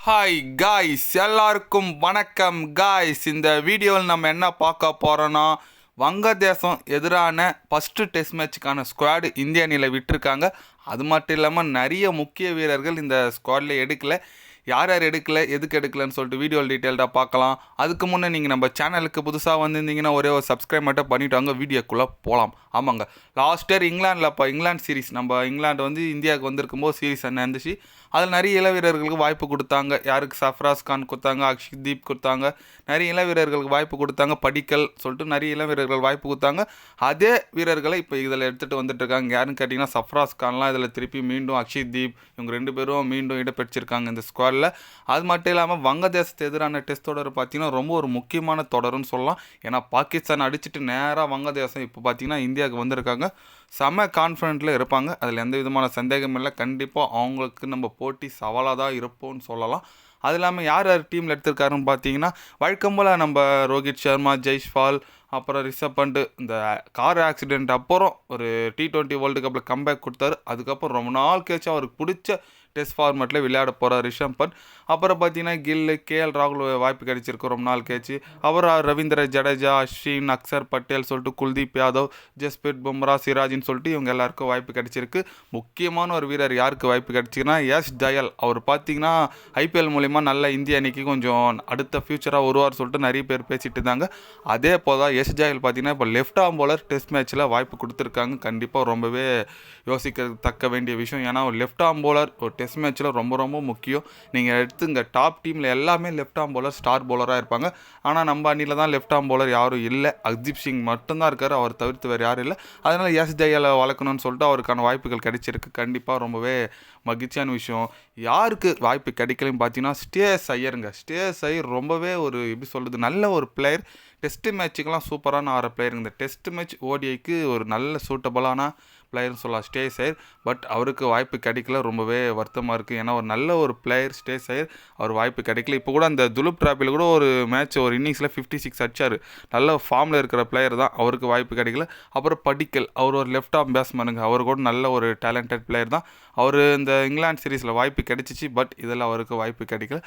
Hi guys, எல்லாருக்கும் வணக்கம் guys. இந்த வீடியோவில் நம்ம என்ன பார்க்க போகிறோன்னா, வங்கதேசம் எதிரான ஃபஸ்ட்டு டெஸ்ட் மேட்சுக்கான ஸ்குவாடு இந்திய அணியில் விட்டுருக்காங்க. அது மட்டும் இல்லாமல் நிறைய முக்கிய வீரர்கள் இந்த ஸ்குவாடில் எடுக்கலை. யார் யார் எடுக்கலை, எதுக்கு எடுக்கலைன்னு சொல்லிட்டு வீடியோவில் டீட்டெயில்டாக பார்க்கலாம். அதுக்கு முன்னே நீங்கள் நம்ம சேனலுக்கு புதுசாக வந்திருந்தீங்கன்னா ஒரே ஒரு சப்ஸ்கிரைப் மட்டும் பண்ணிவிட்டு வாங்க, வீடியோக்குள்ளே போகலாம். ஆமாங்க, லாஸ்ட் இயர் இங்கிலாந்து சீரிஸ், நம்ம இங்கிலாந்து இந்தியாவுக்கு வந்திருக்கும்போது சீரிஸ் என்ன இருந்துச்சு. அதில் நிறைய இளவீரர்களுக்கு வாய்ப்பு கொடுத்தாங்க. யாருக்கு சஃப்ராஸ் கான் கொடுத்தாங்க, அக்ஷதீப் கொடுத்தாங்க, நிறைய இளவீரர்களுக்கு வாய்ப்பு கொடுத்தாங்க. படிக்கல் சொல்லிட்டு நிறைய இளவீரர்கள் வாய்ப்பு கொடுத்தாங்க. அதே வீரர்களை இப்போ இதில் எடுத்துகிட்டு வந்துட்டு இருக்காங்க. யாருன்னு கேட்டிங்கன்னா, சஃப்ராஸ் கான்லாம் இதில் திருப்பி மீண்டும் அக்ஷதீப் இவங்க 2 பேரும் மீண்டும் இடம்பெற்றிருக்காங்க இந்த ஸ்குவாடில். அது மட்டும் இல்லாமல் வங்கதேசத்து எதிரான டெஸ்ட் தொடர் பார்த்திங்கன்னா ரொம்ப ஒரு முக்கியமான தொடர்னு சொல்லலாம். ஏன்னா பாகிஸ்தான் அடிச்சுட்டு நேராக வங்கதேசம் இப்போ பார்த்திங்கன்னா இந்தியாவுக்கு வந்திருக்காங்க. செம கான்ஃபிடென்ட்டில் இருப்பாங்க, அதில் எந்த விதமான சந்தேகம் இல்லை. கண்டிப்பாக அவங்களுக்கு நம்ம போட்டி சவாலாக தான் இருப்போம்னு சொல்லலாம். அது இல்லாமல் யார் யார் டீமில் எடுத்திருக்காருன்னு பார்த்தீங்கன்னா, வழக்கம் போல் நம்ம ரோஹித் சர்மா, ஜெய்ஸ்வால், அப்புறம் ரிஷப் பண்ட் இந்த கார் ஆக்சிடெண்ட் அப்புறம் ஒரு T20 வேர்ல்டு கப்பில் கம்பேக் கொடுத்தாரு. அதுக்கப்புறம் ரொம்ப நாள் கழிச்சு அவருக்கு பிடிச்ச டெஸ்ட் ஃபார்மேட்டில் விளையாட போகிறார் ரிஷப் பண்ட். அப்புறம் பார்த்தீங்கன்னா கில், KL ராகுல் வாய்ப்பு கிடைச்சிருக்கு ரொம்ப நாள் கழிச்சு. அப்புறம் ரவீந்திர ஜடேஜா, அஸ்வின், அக்சர் பட்டேல் சொல்லிட்டு குல்தீப் யாதவ், ஜஸ்பிரீத் பும்ரா, சிராஜின்னு சொல்லிட்டு இவங்க எல்லாருக்கும் வாய்ப்பு கிடைச்சிருக்கு. முக்கியமான ஒரு வீரர் யாருக்கு வாய்ப்பு கிடைச்சிங்கன்னா, எஸ் ஜயல். அவர் பார்த்தீங்கன்னா IPL மூலிமா நல்ல இந்திய அணிக்கு கொஞ்சம் அடுத்த ஃபியூச்சராக வருவார் சொல்லிட்டு நிறைய பேர் பேசிட்டு இருந்தாங்க. அதே போல் தான் எஸ் ஜயல் பார்த்தீங்கன்னா இப்போ லெஃப்ட் ஆர்ம் பவுலர் டெஸ்ட் மேட்ச்சில் வாய்ப்பு கொடுத்துருக்காங்க. கண்டிப்பாக ரொம்பவே யோசிக்கத்தக்க வேண்டிய விஷயம். ஏன்னா ஒரு லெஃப்ட் ஆர்ம் பவுலர் ஒரு டெஸ்ட் மேட்ச்சில் ரொம்ப ரொம்ப முக்கியம். நீங்கள் எடுத்து இங்கே டாப் டீமில் எல்லாமே லெஃப்ட் ஆர்ம் பவுலர் ஸ்டார் பவுலராக இருப்பாங்க. ஆனால் நம்ம அணியில் தான் லெஃப்ட் ஆர்ம் பவுலர் யாரும் இல்லை. ஹர்தீப் சிங் மட்டும்தான் இருக்கார், அவர் தவிர்த்து வேறு யாரும் இல்லை. அதனால் எஸ் ஜயலை வளர்க்கணும்னு சொல்லிட்டு அவருக்கான வாய்ப்புகள் கிடைச்சிருக்கு. கண்டிப்பாக ரொம்பவே மகிழ்ச்சியான விஷயம். யாருக்கு வாய்ப்பு கிடைக்கலன்னு பார்த்தீங்கன்னா, ஸ்ரேயஸ் ஐயருங்க. ஸ்ரேயஸ் ஐயர் ரொம்பவே ஒரு எப்படி சொல்கிறது, நல்ல ஒரு பிளேயர். டெஸ்ட் மேட்சுக்கெல்லாம் சூப்பரான ஆகிற பிளேயருங்க. இந்த டெஸ்ட் மேட்ச் ODIக்கு ஒரு நல்ல சூட்டபுளான பிளேயர்னு சொல்லலாம் ஸ்ரேயஸ் ஐயர். பட் அவருக்கு வாய்ப்பு கிடைக்கல, ரொம்பவே வருத்தமாக இருக்குது. ஏன்னா ஒரு நல்ல ஒரு பிளேயர் ஸ்ரேயஸ் ஐயர், அவர் வாய்ப்பு கிடைக்கல. இப்போ கூட அந்த துலுப் டிராஃபியில் கூட ஒரு மேட்ச் ஒரு இன்னிங்ஸில் 56 அடிச்சார். நல்ல ஃபார்மில் இருக்கிற பிளேயர் தான், அவருக்கு வாய்ப்பு கிடைக்கல. அப்புறம் படிக்கல், அவர் ஒரு லெஃப்ட் ஆர்ம் பேட்ஸ்மேனுங்க. அவர் கூட நல்ல ஒரு டேலண்டட் பிளேயர் தான். அவர் இந்த இங்கிலாந்து சீரீஸில் வாய்ப்பு கிடைச்சிச்சு, பட் இதில் அவருக்கு வாய்ப்பு கிடைக்கல.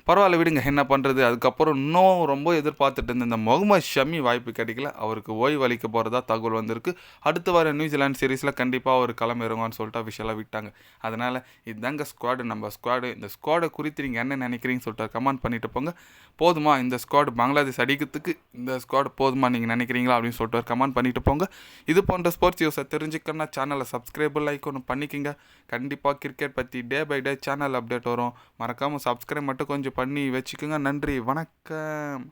பரவாயில்ல விடுங்க, என்ன பண்ணுறது. அதுக்கப்புறம் இன்னும் ரொம்ப எதிர்பார்த்துட்டு இருந்த இந்த முகமது ஷமி வாய்ப்பு கிடைக்கல. அவருக்கு ஓய்வு அளிக்க போகிறதா தகவல் வந்திருக்கு. அடுத்து வர நியூசிலாந்து சீரீஸில் கண்டிப்பாக ஒரு களம் இறங்குவான்னு சொல்லிட்டு அஃபிஷியலாக விட்டாங்க. அதனால் இதுதாங்க ஸ்குவாடு, நம்ம ஸ்குவாடு. இந்த ஸ்குவாடை குறித்து நீங்கள் என்ன நினைக்கிறீங்கன்னு சொல்லிட்டு கமெண்ட் பண்ணிட்டு போங்க. போதுமா இந்த ஸ்குவாடு பங்களாதேஷ் அடிக்கிறதுக்கு, இந்த ஸ்குவாடு போதுமா நீங்கள் நினைக்கிறீங்களா அப்படின்னு சொல்லிட்டு கமெண்ட் பண்ணிட்டு போங்க. இது போன்ற ஸ்போர்ட்ஸ் நியூஸை தெரிஞ்சுக்கணும்னா சேனலை சப்ஸ்கிரைப் லைக் ஒன்று பண்ணிக்கோங்க. கண்டிப்பாக கிரிக்கெட் பற்றி day by day channel update வரும். மறக்காமல் சப்ஸ்கிரைப் மட்டும் கொஞ்சம் பண்ணி வச்சுக்கோங்க. நன்றி, வணக்கம்.